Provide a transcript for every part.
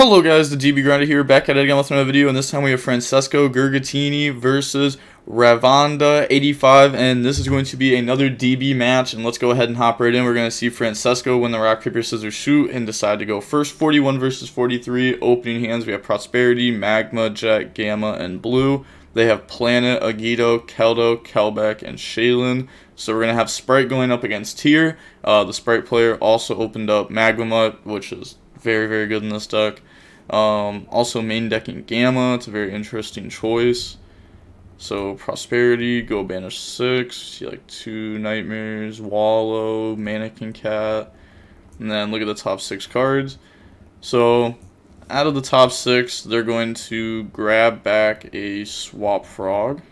Hello guys, the DB Grinder here, back at it again with another video, and this time we have Francesco Gurgatini versus Ravanda 85, and this is going to be another DB match, and let's go ahead and hop right in. We're going to see Francesco win the rock, paper, scissors, shoot, and decide to go first. 41 versus 43, opening hands, we have Prosperity, Magma, Jet, Gamma, and Blue. They have Planet, YuGiOh, Keldo, Kelbeck, and Shaylin. So we're going to have Spright going up against Tear. The Spright player also opened up Magma, which is very, very good in this deck. Also main decking Gamma, it's a very interesting choice. So Prosperity, go banish 6, see like 2 Nightmares, Wallow, Mannequin Cat, and then look at the top 6 cards. So out of the top 6, they're going to grab back a Swap Frog.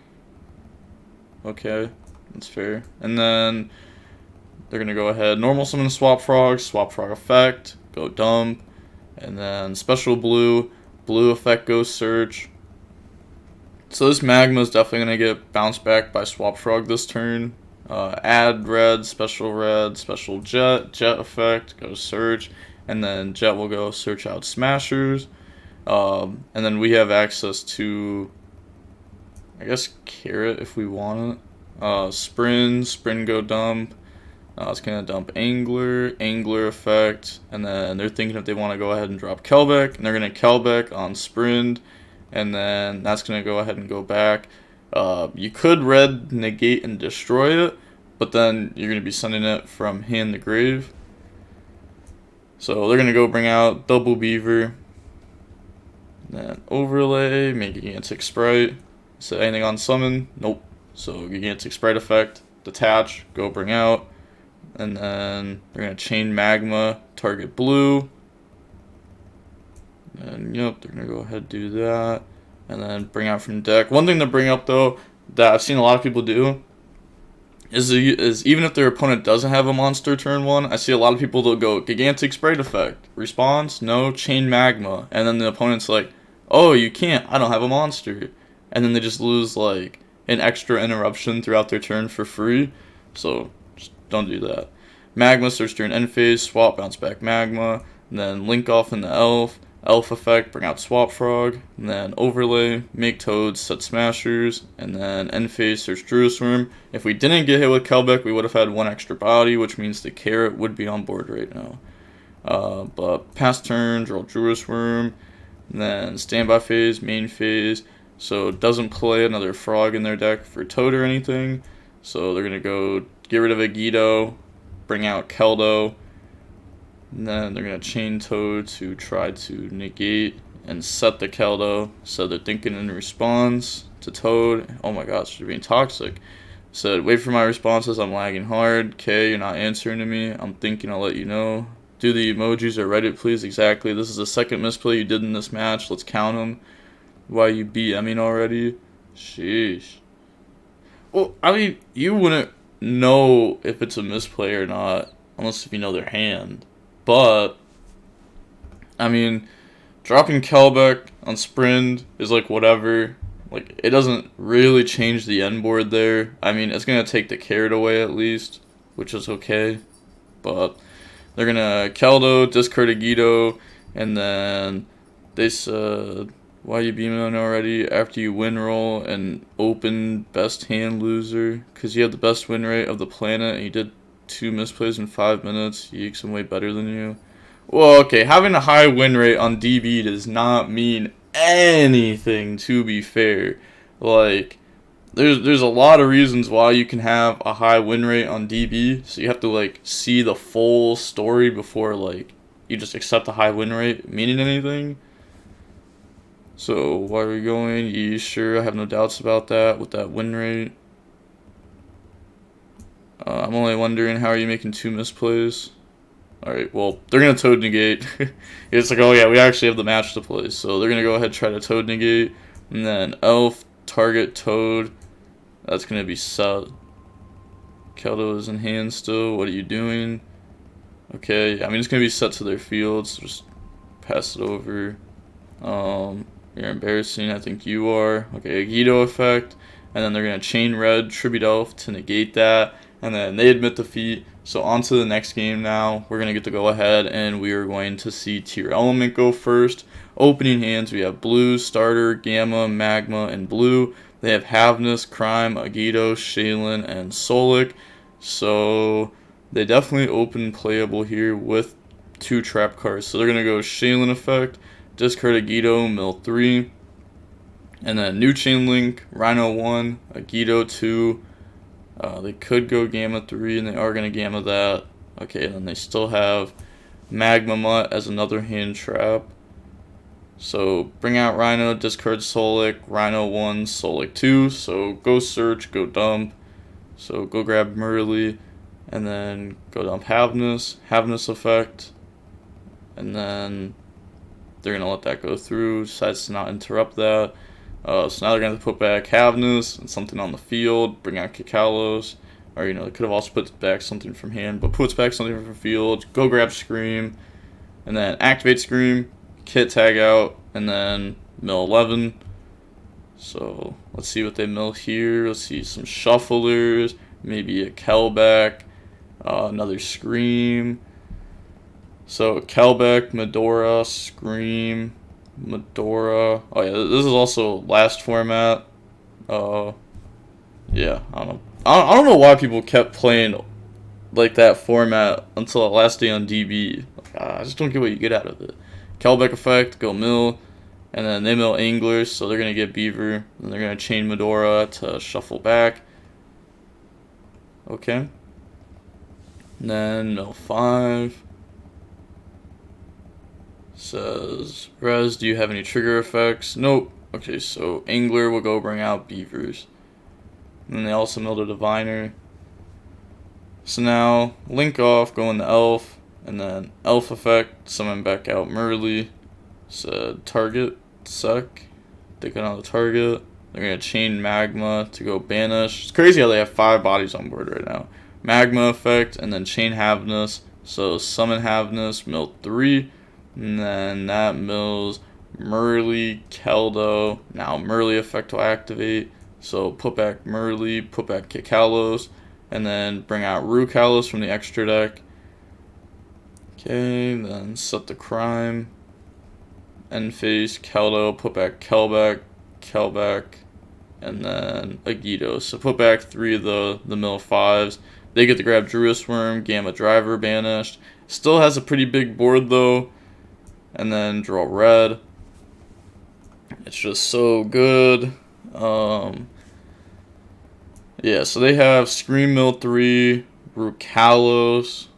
Okay, that's fair. And then they're going to go ahead, normal summon Swap Frog effect, go dump, and then special blue effect goes search. So this Magma is definitely going to get bounced back by Swap Frog this turn. Add red, special jet effect, go search, and then jet will go search out smashers. And then we have access to, I guess, carrot if we want it. Sprin go dump. It's going to dump Angler effect, and then they're thinking if they want to go ahead and drop Kelbeck, and they're going to Kelbeck on Sprint, and then that's going to go ahead and go back. You could red, negate, and destroy it, but then you're going to be sending it from hand to grave. So they're going to go bring out Double Beaver, then Overlay, make a Gigantic Spright. Set anything on summon? Nope. So Gigantic Spright effect, detach, go bring out. And then they're going to chain Magma, target blue. And yep, they're going to go ahead and do that. And then bring out from deck. One thing to bring up though, that I've seen a lot of people do, is even if their opponent doesn't have a monster turn 1, I see a lot of people that'll go Gigantic Spright effect. Response, no, chain Magma. And then the opponent's like, oh, you can't, I don't have a monster. And then they just lose like an extra interruption throughout their turn for free. So don't do that. Magma, search during end phase, swap, bounce back Magma, and then link off in the Elf effect, bring out Swap Frog, and then Overlay, make Toads, set Smashers, and then end phase, search Druisworm. If we didn't get hit with Kelbeck, we would have had 1 extra body, which means the carrot would be on board right now. But past turn, draw Druisworm, and then standby phase, main phase, so it doesn't play another frog in their deck for Toad or anything. So they're going to go get rid of YuGiOh, bring out Keldo, and then they're going to chain Toad to try to negate and set the Keldo. So they're thinking in response to Toad, oh my gosh, you're being toxic. Said, wait for my responses, I'm lagging hard. K, you're not answering to me. I'm thinking, I'll let you know. Do the emojis or Reddit, please. Exactly. This is the second misplay you did in this match. Let's count them. Why you BMing already? Sheesh. Well, I mean, you wouldn't know if it's a misplay or not unless if you know their hand. But I mean, dropping Kelbeck on Sprint is like whatever. Like, it doesn't really change the end board there. I mean, it's gonna take the carrot away at least, which is okay. But they're gonna Keldo, discard YuGiOh, and then they said, why are you beaming on already? After you win roll and open best hand loser, because you have the best win rate of the planet and you did 2 misplays in 5 minutes. Yeeks, I'm way better than you. Well, okay, having a high win rate on DB does not mean anything, to be fair. Like, there's a lot of reasons why you can have a high win rate on DB, so you have to like see the full story before like you just accept a high win rate meaning anything. So, why are we going? You sure? I have no doubts about that with that win rate. I'm only wondering, how are you making 2 misplays? Alright, well, they're going to Toad negate. It's like, oh yeah, we actually have the match to play. So, they're going to go ahead and try to Toad negate. And then Elf, target Toad. That's going to be set. Keldo is in hand still. What are you doing? Okay, I mean, it's going to be set to their field, so just pass it over. You're embarrassing, I think you are. Okay, YuGiOh effect, and then they're going to chain red, tribute elf to negate that, and then they admit defeat. So on to the next game now. We're going to get to go ahead, and we are going to see Tearlament go first. Opening hands, we have Blue, Starter, Gamma, Magma, and Blue. They have Havness, Crime, YuGiOh, Shaylin, and Solic. So they definitely open playable here with 2 trap cards. So they're going to go Shaylin effect, discard YuGiOh, mill 3. And then new chain link, Rhino 1, YuGiOh 2. They could go Gamma 3, and they are going to Gamma that. Okay, and then they still have Magma Mutt as another hand trap. So bring out Rhino, discard Solic, Rhino 1, Solic 2. So go search, go dump. So go grab Merly, and then go dump Havness effect. And then they're going to let that go through, decides to not interrupt that. So now they're going to put back Havness and something on the field, bring out Kikalos, or they could have also put back something from hand, but puts back something from field, go grab Scream, and then activate Scream, Kit tag out, and then mill 11. So let's see what they mill here. Let's see some Shufflers, maybe a Kelbeck, another Scream. So Kelbeck, Medora, Scream, Medora. Oh yeah, this is also last format. Yeah, I don't know. I don't know why people kept playing like that format until the last day on DB. I just don't get what you get out of it. Kelbeck effect, go mill, and then they mill Anglers, so they're gonna get Beaver, and they're gonna chain Medora to shuffle back. Okay. And then mill 5. Says, Rez, do you have any trigger effects? Nope. Okay, so Angler will go bring out Beavers. And then they also milled a Diviner. So now, Link off, go into Elf, and then Elf effect, summon back out Merly. Said, target, suck. They go on the target. They're going to chain Magma to go Banish. It's crazy how they have 5 bodies on board right now. Magma effect, and then chain Havness. So summon Havness, mill 3. And then that mills Merly, Keldo. Now Merly effect will activate. So put back Merly, put back Kikalos, and then bring out Rukalos from the extra deck. Okay, then set the Crime. End phase, Keldo, put back Kelbeck, and then YuGiOh. So put back 3 of the mill 5s. They get to grab Druid Worm, Gamma Driver banished. Still has a pretty big board though. And then draw red. It's just so good. Yeah, so they have Scream Mill 3, Rukalos.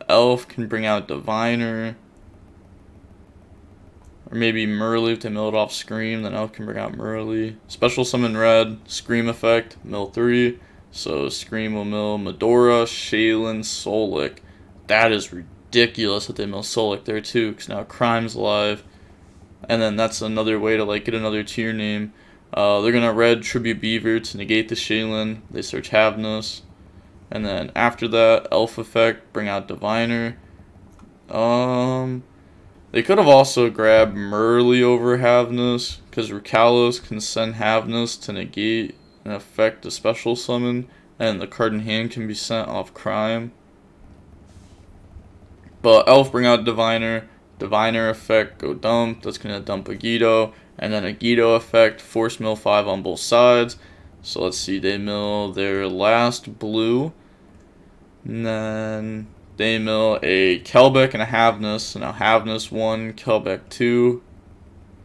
Elf can bring out Diviner. Or maybe Merly if they mill it off Scream, then Elf can bring out Merly. Special summon red, Scream effect, mill 3. So Scream will mill Medora, Shaylin, Solic. That is ridiculous that they mill Solic there too, because now Crime's alive. And then that's another way to get another tier name. They're going to red Tribute Beaver to negate the Shaylin. They search Havness. And then after that, Elf effect, bring out Diviner. They could have also grabbed Merly over Havness, because Rukalos can send Havness to negate and affect a special summon, and the card in hand can be sent off Crime. But Elf bring out Diviner effect, go dump, that's going to dump YuGiOh, and then YuGiOh effect, force mill 5 on both sides. So let's see, they mill their last blue, and then they mill a Kelbeck and a Havness. So now Havness 1, Kelbeck 2,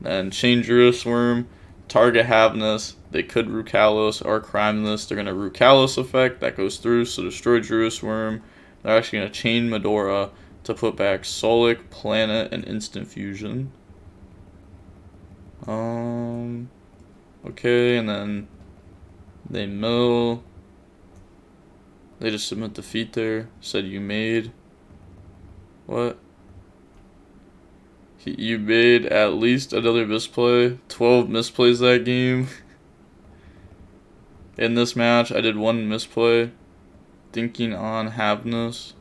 then chain Druid Worm, target Havness. They could Rukalos or Crime this. They're going to Rukalos effect, that goes through, so destroy Druid Worm. They're actually going to chain Medora to put back Solic, Planet, and Instant Fusion. Okay, and then they mill. They just submit defeat there. Said you made. What? You made at least another misplay. 12 misplays that game. In this match, I did 1 misplay. Thinking on Havness.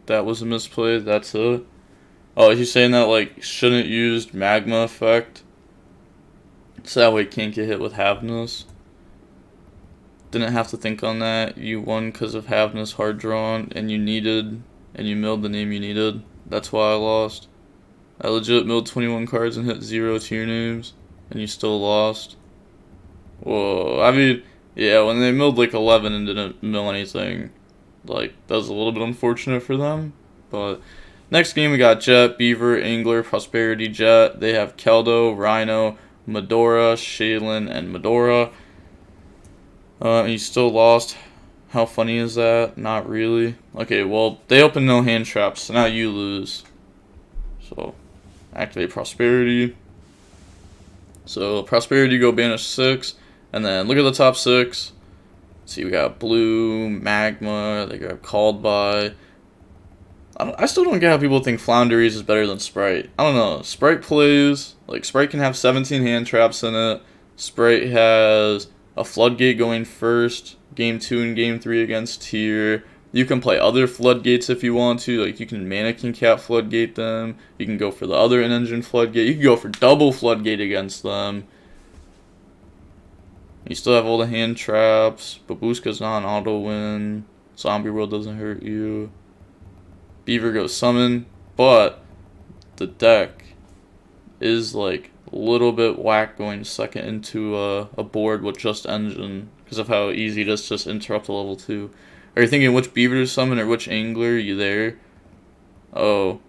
That was a misplay. That's it. Oh, he's saying that shouldn't used Magma effect, so that way it can't get hit with Havness. Didn't have to think on that. You won because of having this hard drawn, and you milled the name you needed. That's why I lost. I legit milled 21 cards and hit 0 tier names, and you still lost. Whoa, I mean, yeah, when they milled like 11 and didn't mill anything, like, that was a little bit unfortunate for them. But next game we got Jet, Beaver, Angler, Prosperity, Jet. They have Keldo, Rhino, Medora, Shaylin, and Medora. And you still lost. How funny is that? Not really. Okay, well, they open no hand traps, so now you lose. So, activate Prosperity. So, Prosperity go banish 6. And then look at the top 6. See, we got Blue, Magma, they got Called By. I still don't get how people think Flounderies is better than Spright. I don't know. Spright plays, like, Spright can have 17 hand traps in it. Spright has a Floodgate going first, game 2 and game 3 against Tier. You can play other Floodgates if you want to, like, you can Mannequin Cat Floodgate them. You can go for the other in-engine Floodgate. You can go for double Floodgate against them. You still have all the hand traps. Babushka's not an auto win. Zombie World doesn't hurt you. Beaver goes summon, but the deck is like a little bit whack going second into a board with just engine because of how easy it is to just interrupt a level 2. Are you thinking which Beaver to summon or which Angler? Are you there? Oh.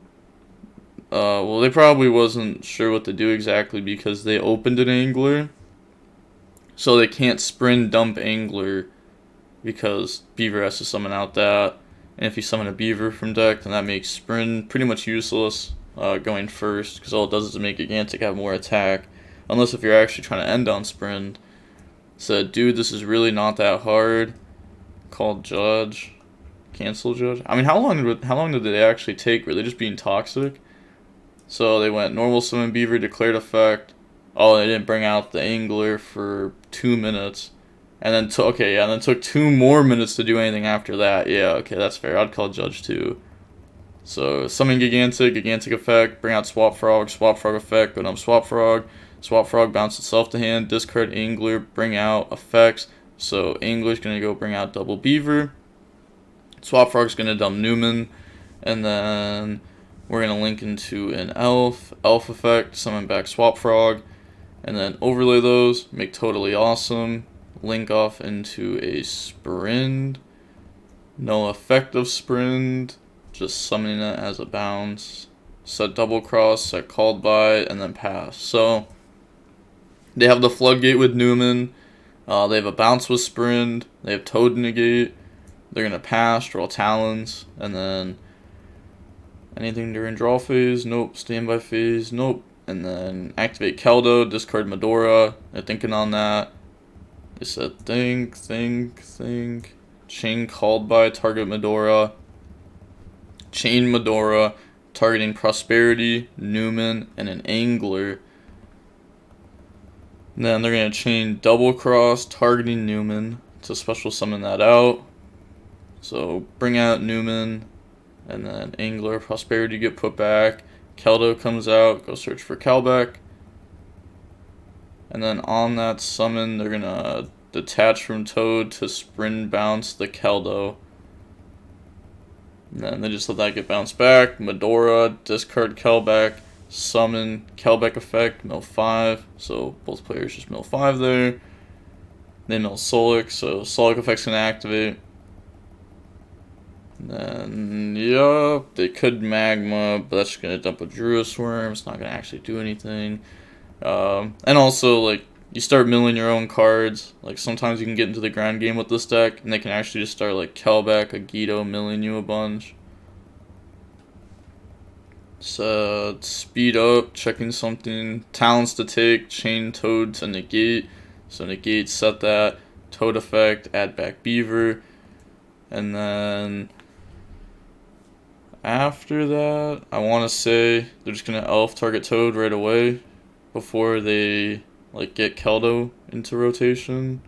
Well, they probably wasn't sure what to do exactly because they opened an Angler. So they can't sprint dump Angler because Beaver has to summon out that. And if you summon a Beaver from deck, then that makes Sprint pretty much useless going first, because all it does is make Gigantic have more attack. Unless if you're actually trying to end on Sprint. Said, dude, this is really not that hard. Called Judge. Cancel Judge. I mean, how long did they actually take? Were they just being toxic? So they went normal summon Beaver, declared effect. Oh, they didn't bring out the Angler for 2 minutes. And then took 2 more minutes to do anything after that. Yeah, okay, that's fair. I'd call Judge too. So, summon Gigantic effect, bring out Swap Frog effect, go dump Swap Frog, bounce itself to hand, discard Angler, bring out effects. So, Angler's gonna go bring out double Beaver. Swap Frog's gonna dump Newman. And then we're gonna link into an Elf effect, summon back Swap Frog. And then overlay those, make Totally Awesome. Link off into a Sprint. No effect of Sprint. Just summoning it as a bounce. Set Double Cross, set Called By, and then pass. So, they have the Floodgate with Newman. They have a bounce with Sprint. They have Toad Negate. They're going to pass, draw Talons. And then anything during draw phase? Nope. Standby phase? Nope. And then activate Keldo, discard Medora. They're thinking on that. They said think. Chain Called By, target Medora. Chain Medora, targeting Prosperity, Newman, and an Angler. And then they're going to chain Double Cross, targeting Newman to special summon that out. So bring out Newman, and then Angler, Prosperity get put back. Keldo comes out, go search for Kelbeck. And then on that summon, they're going to detach from Toad to Sprint bounce the Keldo. And then they just let that get bounced back. Medora, discard Kelbeck, summon Kelbeck effect, mill 5. So both players just mill 5 there. They mill Solic, so Solic effect's going to activate. And then, yeah, they could Magma, but that's just going to dump a Druid Swarm. It's not going to actually do anything. And also, like, you start milling your own cards. Like, sometimes you can get into the grind game with this deck, and they can actually just start, like, Kelbeck, a YuGiOh milling you a bunch. So, speed up, checking something. Talents to take, chain Toad to negate. So, negate, set that. Toad effect, add back Beaver. And then after that, I want to say they're just going to Elf target Toad right away before they, like, get Keldo into rotation.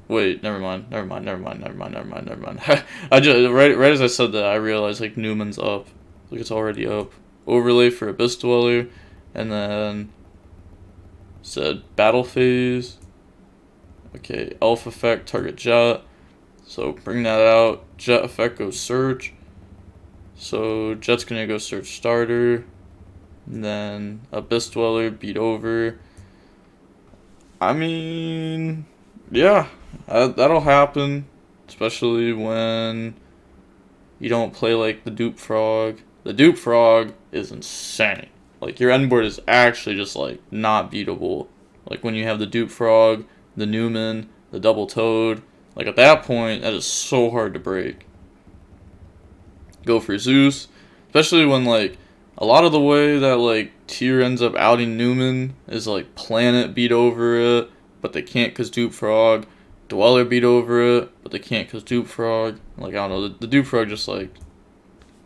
Wait, never mind. I just right as I said that, I realized, like, Newman's up. Like, it's already up. Overlay for Abyss Dweller, and then said battle phase, Okay, Elf effect, target Jet. So bring that out. Jet effect goes Search. So Jet's gonna go Search starter. And then Abyss Dweller, beat over. I mean, yeah, that'll happen. Especially when you don't play like the Dupe Frog. The Dupe Frog is insane. Like, your end board is actually just like not beatable. Like, when you have the Dupe Frog, the Newman, the Double Toad. Like, at that point, that is so hard to break. Go for Zeus. Especially when, like, a lot of the way that, like, Tier ends up outing Newman is, like, Planet beat over it, but they can't because Dupe Frog. Dweller beat over it, but they can't because Dupe Frog. Like, I don't know, the Dupe Frog just, like,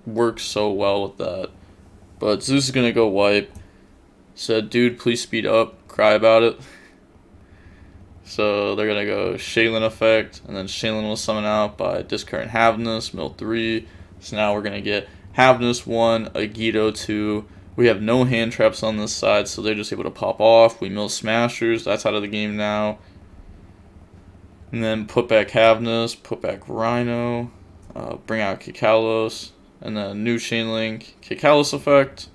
works so well with that. But Zeus is gonna go wipe. Said, dude, please speed up. Cry about it. So they're gonna go Shaylin effect, and then Shaylin will summon out by discarding Havnus, mill 3. So now we're gonna get Havnus 1, YuGiOh 2. We have no hand traps on this side, so they're just able to pop off. We mill Smashers, that's out of the game now. And then put back Havnus, put back Rhino, bring out Kikalos, and then new Chain Link, Kikalos effect.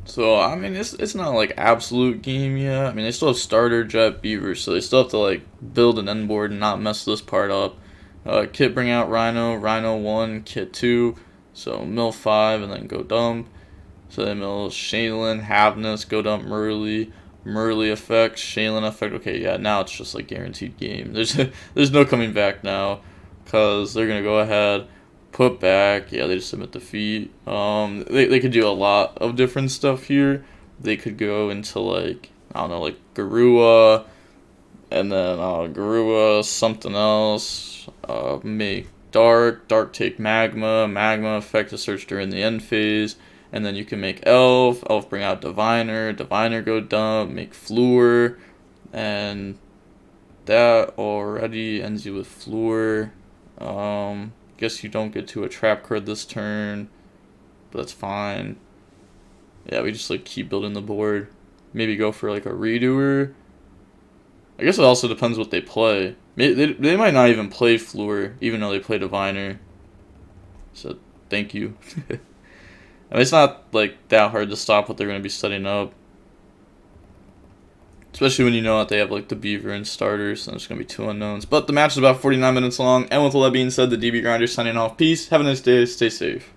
So, I mean, it's not like absolute game yet. I mean, they still have starter, Jet, Beaver, so they still have to like build an end board and not mess this part up. Kit bring out Rhino, Rhino 1, Kit 2, so mill 5 and then go dump. So they mill Shaylin, Havnus, go dump Murley, Murley effect, Shaylin effect. Okay, yeah, now it's just like guaranteed game. There's no coming back now, because they're gonna go ahead, put back. Yeah, they just submit defeat. They could do a lot of different stuff here. They could go into like, I don't know, like Garua, and then Garua something else. Make Dark take Magma effect to search during the end phase, and then you can make Elf bring out Diviner go dump, make Fluor, and that already ends you with Fluor. Guess you don't get to a trap card this turn, but that's fine. Yeah, we just like keep building the board. Maybe go for like a redoer. I guess it also depends what they play. They might not even play Fluor, even though they play Diviner. So thank you. I mean, it's not like that hard to stop what they're going to be setting up. Especially when you know that they have like the Beaver and starters, and there's going to be 2 unknowns. But the match is about 49 minutes long, and with all that being said, the DB Grinder signing off. Peace, have a nice day, stay safe.